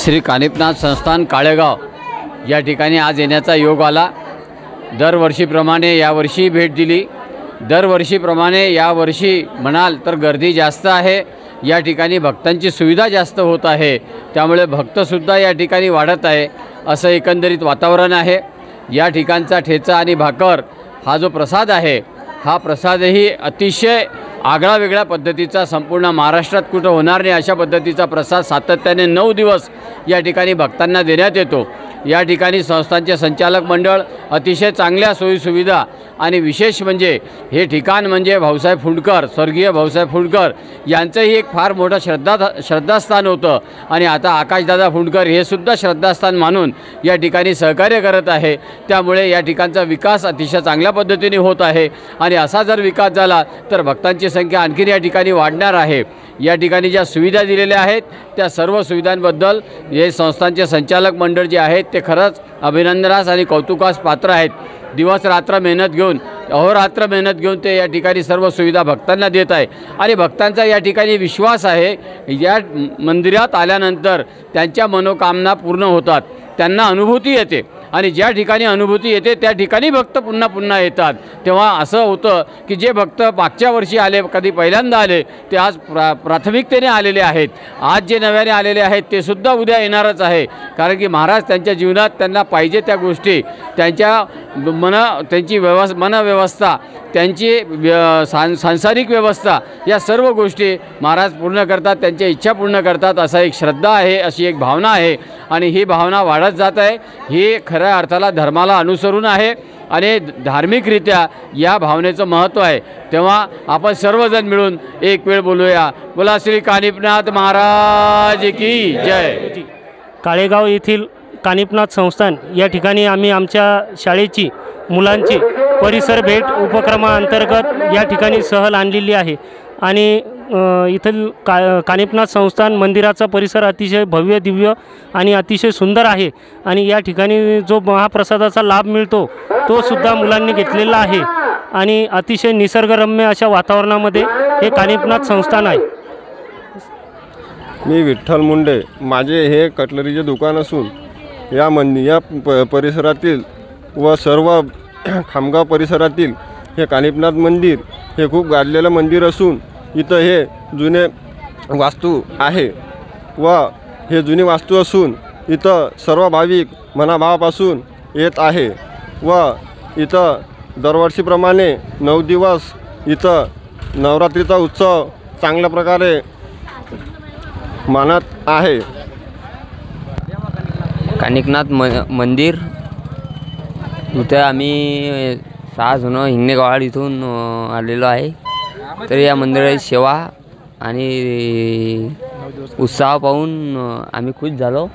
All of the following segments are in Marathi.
श्री कानिपनाथ संस्थान काळेगाव या ठिकाणी आज येण्याचा योग आला। दरवर्षीप्रमाणे यावर्षी भेट दिली। दरवर्षीप्रमाणे यावर्षी म्हणाल तर गर्दी जास्त आहे। या ठिकाणी भक्तांची सुविधा जास्त होत आहे, त्यामुळे भक्तसुद्धा या ठिकाणी वाढत आहे असं एकंदरीत वातावरण आहे। या ठिकाणचा ठेचा आणि भाकर हा जो प्रसाद आहे, हा प्रसादही अतिशय आगळा वेगळ्या पद्धतीचा संपूर्ण महाराष्ट्रात कुठं होणार नाही अशा पद्धतीचा प्रसाद सातत्याने 9 दिवस या ठिकाणी भक्तांना देण्यात येतो। या ठिकाणी संस्थांचे संचालक मंडळ अतिशय चांगल्या सोयीसुविधा आणि विशेष म्हणजे हे ठिकाण म्हणजे भाऊसाहेब फुंडकर, स्वर्गीय भाऊसाहेब फुंडकर यांचंही एक फार मोठं श्रद्धास्थान होतं आणि आता आकाशदादा फुंडकर हे सुद्धा श्रद्धास्थान मानून या ठिकाणी सहकार्य करत आहे। त्यामुळे या ठिकाणचा विकास अतिशय चांगल्या पद्धतीने होत आहे आणि असा जर विकास झाला तर भक्तांची संख्या आणखीन या ठिकाणी वाढणार आहे। या ठिकाणी ज्या सुविधा दिलेल्या आहेत त्या सर्व सुविधांबद्दल हे संस्थांचे संचालक मंडळ जे आहेत ते खरंच अभिनंदनास आणि कौतुकास पात्र आहेत। दिवस रात्र मेहनत घेऊन, अहोरात्र मेहनत घेऊन ते या ठिकाणी सर्व सुविधा भक्तांना देत आहे आणि भक्तांचा या ठिकाणी विश्वास आहे। या मंदिरात आल्यानंतर त्यांच्या मनोकामना पूर्ण होतात, त्यांना अनुभूती येते आणि ज्या ठिकाणी अनुभूती येते त्या ठिकाणी भक्त पुन्हा पुन्हा येतात। तेव्हा असं होतं की जे भक्त मागच्या वर्षी आले, कधी पहिल्यांदा आले, ते आज प्राथमिकतेने आलेले आहेत। आज जे नव्याने आलेले आहेत ते सुद्धा उद्या येणारच आहे, कारण की महाराज त्यांच्या जीवनात त्यांना पाहिजे त्या गोष्टी, त्यांच्या त्यांची मनव्यवस्था, त्यांची सांसारिक व्यवस्था, या सर्व गोष्टी महाराज पूर्ण करतात, त्यांच्या इच्छा पूर्ण करतात असा एक श्रद्धा आहे, अशी एक भावना आहे आणि ही भावना वाढत जात आहे। ही खऱ्या अर्थाला धर्माला अनुसरून आहे आणि धार्मिकरित्या या भावनेचं महत्त्व आहे। तेव्हा आपण सर्वजण मिळून एक वेळ बोलूया, बोला श्री कानिपनाथ महाराज की जय। काळेगाव येथील कानिपनाथ संस्थान या ठिकाणी आम्ही आमच्या शाळेची मुलांची परिसर भेट उपक्रमाअंतर्गत या ठिकाणी सहल आणलेली आहे आणि इथं कानिपनाथ संस्थान मंदिराचा परिसर अतिशय भव्य दिव्य आणि अतिशय सुंदर आहे आणि या ठिकाणी जो महाप्रसादाचा लाभ मिळतो तो सुद्धा मुलांनी घेतलेला आहे आणि अतिशय निसर्गरम्य अशा वातावरणामध्ये हे कानिपनाथ संस्थान आहे। मी विठ्ठल मुंडे, माझे हे कटलरीचे दुकान असून या परिसरातील व सर्व खामगाव परिसरातील हे कानिपनाथ मंदिर हे खूप गाजलेलं मंदिर असून इथं हे जुने वास्तू आहे व हे जुनी वास्तू असून इथं सर्व भाविक मनाभावापासून येत आहे व इथं दरवर्षीप्रमाणे 9 दिवस इथं नवरात्रीचा उत्सव चांगल्या प्रकारे मानत आहे। कानिपनाथ मंदिर इथं आम्ही 6 जण हिंगणेगावाड इथून आलेलो आहे। तर या मंदिराची सेवा आणि उत्साह पाहून आम्ही खुश झालो।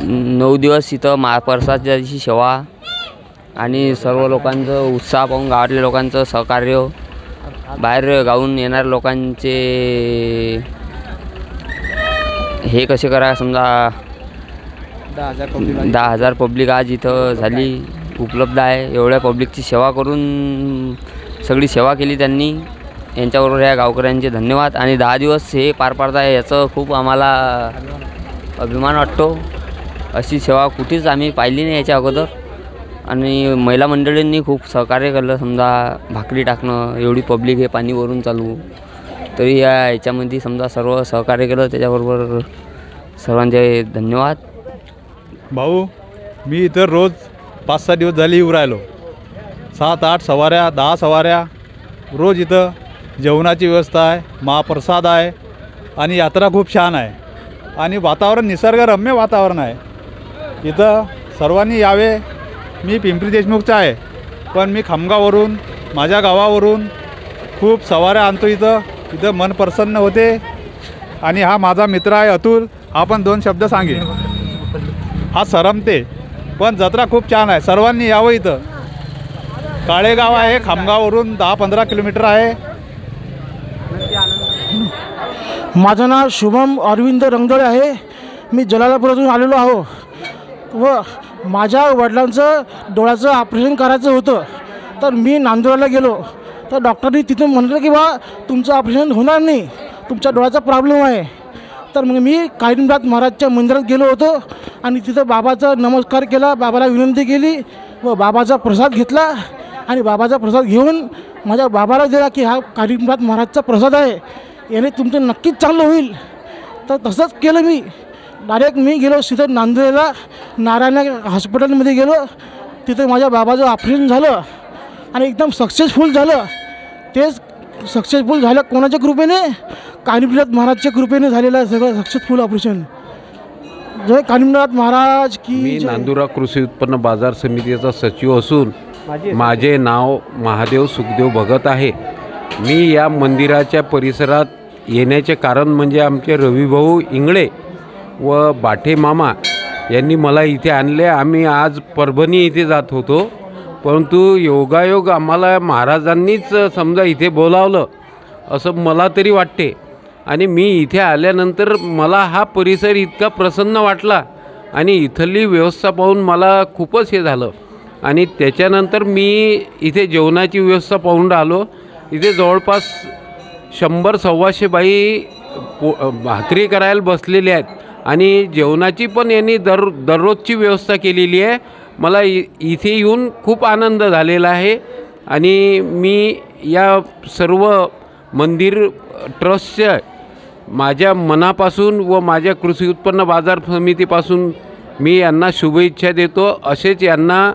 9 दिवस इथं महाप्रसादाची सेवा आणि सर्व लोकांचं उत्साह पाहून, गावातल्या लोकांचं सहकार्य, बाहेर गावून येणाऱ्या लोकांचे हे कसे करा, समजा 10,000 पब्लिक आज इथं झाली उपलब्ध आहे। एवढ्या पब्लिकची सेवा करून सगळी सेवा केली त्यांनी, यांच्याबरोबर या गावकऱ्यांचे धन्यवाद। आणि 10 दिवस हे पार पाडता आहे याचं खूप आम्हाला अभिमान वाटतो। अशी सेवा कुठेच आम्ही पाहिली नाही याच्या अगोदर आणि महिला मंडळींनी खूप सहकार्य केलं। समजा भाकरी टाकणं, एवढी पब्लिक हे पाणी वरून चालू, तरी याच्यामध्ये समजा सर्व सहकार्य केलं, त्याच्याबरोबर सर्वांचे धन्यवाद। भाऊ, मी इथं रोज 5-6 दिवस झाली येऊ राहिलो। 7-8 सवाऱ्या, 10 सवाऱ्या रोज इथं जेवणाची व्यवस्था आहे, महाप्रसाद आहे आणि यात्रा खूप छान आहे आणि वातावरण निसर्गरम्य वातावरण आहे। इथं सर्वांनी यावे। मी पिंपरी देशमुखचा आहे, पण मी खामगाववरून, माझ्या गावावरून खूप सवाऱ्या आणतो इथं मन प्रसन्न होते। आणि हा माझा मित्र आहे अतुल, आपण 2 शब्द सांगे। हा सरमते, पण जत्रा खूप छान आहे, सर्वांनी यावं। इथं काळेगाव आहे, खामगाववरून 10-15 किलोमीटर आहे। माझं नाव शुभम अरविंद रंगदळे आहे। मी जलालापुरातून आलेलो आहो व माझ्या वडिलांचं डोळ्याचं ऑपरेशन करायचं होतं, तर मी नांदुराला गेलो तर डॉक्टरनी तिथून म्हटलं की बा तुमचं ऑपरेशन होणार नाही, तुमच्या डोळ्याचा प्रॉब्लेम आहे। तर मग मी कालिमनाथ महाराजच्या मंदिरात गेलो होतो आणि तिथं बाबाचा नमस्कार केला, बाबाला विनंती केली व बाबाचा प्रसाद घेतला आणि बाबाचा प्रसाद घेऊन माझ्या बाबाला दिला की हा कालिमनाथ महाराजचा प्रसाद आहे, याने तुमचं नक्कीच चांगलं होईल. तर तसंच केलं मी. डायरेक्ट मी गेलो तिथं नांदेडला नारायण हॉस्पिटलमध्ये गेलो. तिथं माझ्या बाबाचं ऑपरेशन झालं आणि एकदम सक्सेसफुल झालं. तेच सक्सेसफुल झालं कोणाच्या कृपेने? कालिमनाथ महाराजच्या कृपेने झालेलं आहे सगळं सक्सेसफुल ऑपरेशन. जय कालिमनाथ महाराज की मी जय. नांदुरा कृषी उत्पन्न बाजार समितीचा सचिव असून माझे नाव महादेव सुखदेव भगत आहे. मी या मंदिराच्या परिसरात येण्याचे कारण म्हणजे आमचे रविभाऊ इंगळे व बाठे मामा यांनी मला इथे आणले. आम्ही आज परभणी इथे जात होतो, परंतु योगायोग आम्हाला महाराजांनीच समजा इथे बोलावलं असं मला तरी वाटते. आणि मी इथे आल्यानंतर मला हा परिसर इतका प्रसन्न वाटला आणि इथली व्यवस्था पाहून मला खूपच हे झालं. आणि त्याच्यानंतर मी इथे जेवणाची व्यवस्था पाहून राहिलो. इथे जवळपास 100-125 बाई भाकरी करायला बसलेल्या आहेत आणि जेवणाची पण यांनी दररोजची व्यवस्था केलेली आहे. मला इथे येऊन खूप आनंद झालेला आहे. आणि मी या सर्व मंदिर ट्रस्टच्या माझ्या मनापासून व माझ्या कृषी उत्पन्न बाजार समितीपासून मी यांना शुभेच्छा देतो. असेच यांना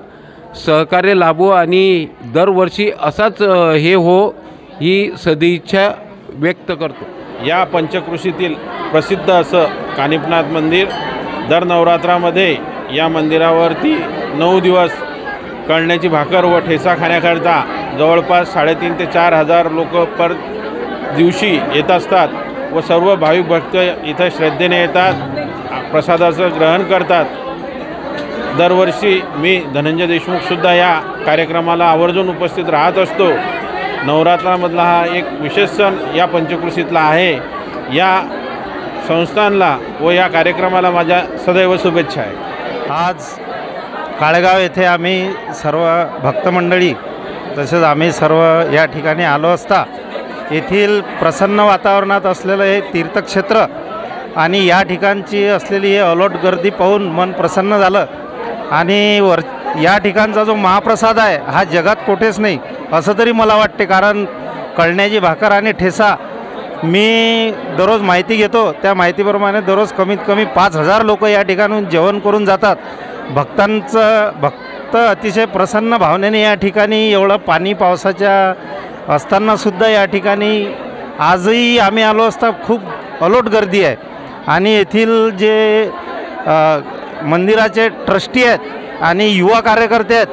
सहकार्य लाभो आणि दरवर्षी असाच हे हो ही सदिच्छा व्यक्त करतो. या पंचकृषीतील प्रसिद्ध असं कानिफनाथ मंदिर दर नवरात्रामध्ये या मंदिरावरती 9 दिवस कळण्याची भाकर व ठेचा खाण्याकरता जवळपास 3,500 ते 4,000 लोक पर दिवशी येत असतात व सर्व भाविक भक्त इथं श्रद्धेने येतात, प्रसादाचं ग्रहण करतात. दरवर्षी मी धनंजय देशमुखसुद्धा या कार्यक्रमाला आवर्जून उपस्थित राहत असतो. नवरात्रामधला हा एक विशेष सण या पंचकृषीतला आहे. या संस्थानला व या कार्यक्रमाला माझ्या सदैव शुभेच्छा आहे. आज काळेगाव येथे आम्ही सर्व भक्तमंडळी तसेच आम्ही सर्व या ठिकाणी आलो असता येथील प्रसन्न वातावरणात असलेलं हे तीर्थक्षेत्र आणि या ठिकाणची असलेली हे अलोट गर्दी पाहून मन प्रसन्न झालं. आणि या ठिकाणचा जो महाप्रसाद आहे हा जगात कुठेच नाही असं तरी मला वाटते. कारण कळण्याची भाकर आणि ठेसा मी दररोज माहिती घेतो, त्या माहितीप्रमाणे दररोज कमीत कमी 5,000 लोक या ठिकाणून जेवण करून जातात. भक्त अतिशय प्रसन्न भावनेने या ठिकाणी एवढं पाणी पावसाच्या असतानासुद्धा या ठिकाणी आजही आम्ही आलो असता खूप अलोट गर्दी आहे. आणि येथील जे मंदिराचे ट्रस्टी आहेत आणि युवा कार्यकर्ते आहेत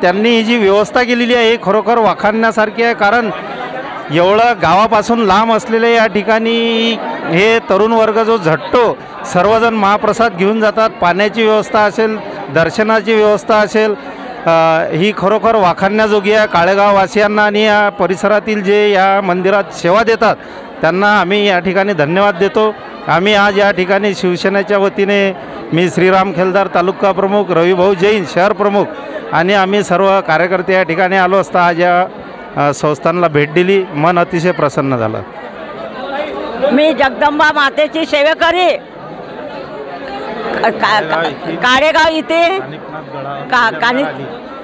त्यांनी ही जी व्यवस्था केलेली आहे हे खरोखर वाखाणण्यासारखी आहे. कारण एवढं गावापासून लांब असलेल्या या ठिकाणी हे तरुण वर्ग जो झटतो सर्वजण महाप्रसाद घेऊन जातात. पाण्याची व्यवस्था असेल, दर्शनाची व्यवस्था असेल, ही खरोखर वाखाणण्याजोगी आहे. काळेगाववासियांना आणि या परिसरातील जे या मंदिरात सेवा देतात त्यांना आम्ही या ठिकाणी धन्यवाद देतो. आम्ही आज या ठिकाणी शिवसेनेच्या वतीने मी श्रीराम खेलदार तालुका प्रमुख, रविभाऊ जैन शहर प्रमुख आणि आम्ही सर्व कार्यकर्ते या ठिकाणी आलो असता आज या संस्थानला भेट दिली. मन अतिशय प्रसन्न झालं. मी जगदंबा मातेची सेवेकरी काळेगाव इथे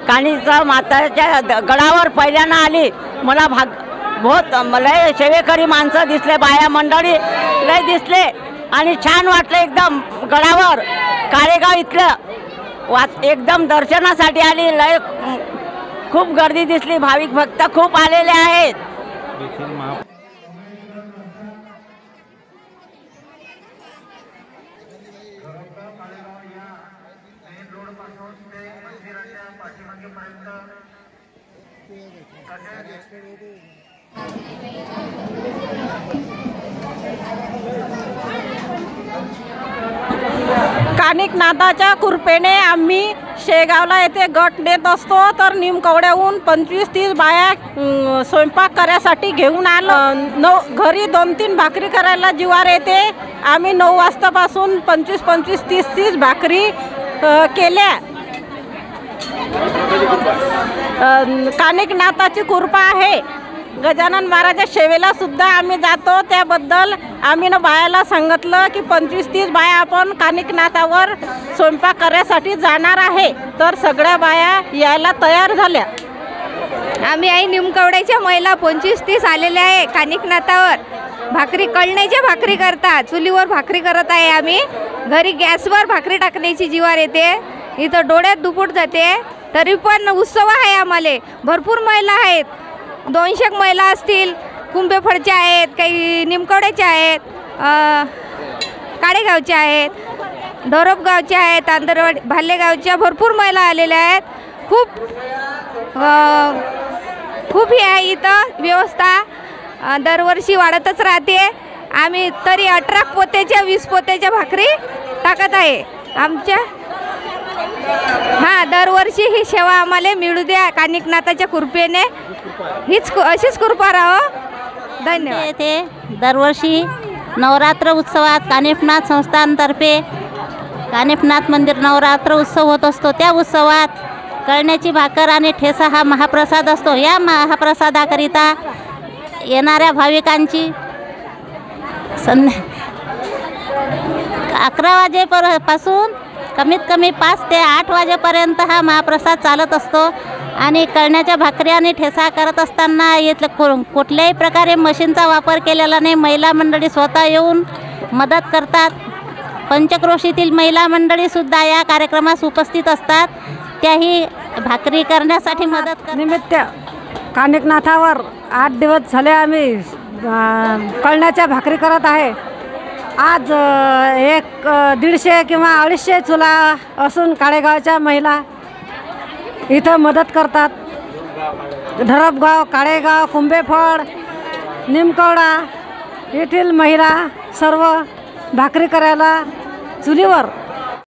कानीचा माताच्या गडावर पहिल्यांदा आली. मला मला सेवेकरी माणसं दिसले, बाया मंडळी लय दिसले आणि छान वाटलं एकदम. गडावर काळेगाव इथलं एकदम दर्शनासाठी आली. लय खूप गर्दी दिसली, भाविक भक्त खूप आलेले आहेत. कानिकनाथाच्या कृपेने आम्ही शेगावला येथे गट नेत असतो. तर निमकवड्याहून 25-30 बाया स्वयंपाक करायसाठी घेऊन आलो. घरी 2-3 भाकरी करायला जीवार येते. आम्ही 9 वाजतापासून 25-25, 30-30 भाकरी केल्या. कानिकनाथाची कृपा आहे. गजानन महाराजा सेवेला सुद्धा आम्ही जातो. त्याबद्दल आम्ही ना बायाला सांगितलं की 25-30 बाया आपण कानिकनाथावर स्वयंपाक करायसाठी जाणार आहे. तर सगळ्या बाया यायला तयार झाल्या. आम्ही आई निमकवड्याच्या महिला 25-30 आलेल्या आहे. कानिकनाथावर भाकरी कळण्याच्या भाकरी करतात. चुलीवर भाकरी करत आहे. आम्ही घरी गॅसवर भाकरी टाकण्याची जीवार येते. इथं डोळ्यात दुपूट जाते. तरी पण उत्सव आहे. आम्हाला भरपूर महिला आहेत. 200 महिला असतील. कुंभेफळच्या आहेत, काही निमकवड्याच्या आहेत, काडेगावच्या आहेत, डोरबगावच्या आहेत, आंदरवाडी भालेगावच्या भरपूर महिला आलेल्या आहेत. खूप ही आहे इथं व्यवस्था. दरवर्षी वाढतच राहते. आम्ही तरी 18 पोत्याच्या 20 पोत्याच्या भाकरी टाकत आहे आमच्या. हां, दरवर्षी ही सेवा आम्हाला मिळू द्या कानिकनाथाच्या कृपेने. अशीच कृपा राहो. धन्यवाद. येथे दरवर्षी नवरात्र उत्सवात कानिफनाथ संस्थांतर्फे कानिफनाथ मंदिर नवरात्र उत्सव होत असतो. त्या उत्सवात कळण्याची भाकर आणि ठेसा हा महाप्रसाद असतो. या महाप्रसादाकरिता येणाऱ्या भाविकांची 11 वाजेपासून कमीत कमी 5 ते 8 वाजेपर्यंत हा महाप्रसाद चालत असतो. आणि कळण्याच्या भाकरी आणि ठेसा करत असताना इथलं कुठल्याही प्रकारे मशीनचा वापर केलेला नाही. महिला मंडळी स्वतः येऊन मदत करतात. पंचक्रोशीतील महिला मंडळीसुद्धा या कार्यक्रमास उपस्थित असतात. त्याही भाकरी करण्यासाठी मदत करतात. निमित्त कानिकनाथावर 8 दिवस झाले आम्ही कळण्याच्या भाकरी करत आहे. आज 150 किंवा 250 चुला असून काळेगावच्या महिला इथं मदत करतात. धरपगाव, काळेगाव, कुंभेफळ, निमकवडा येथील महिला सर्व भाकरी करायला चुलीवर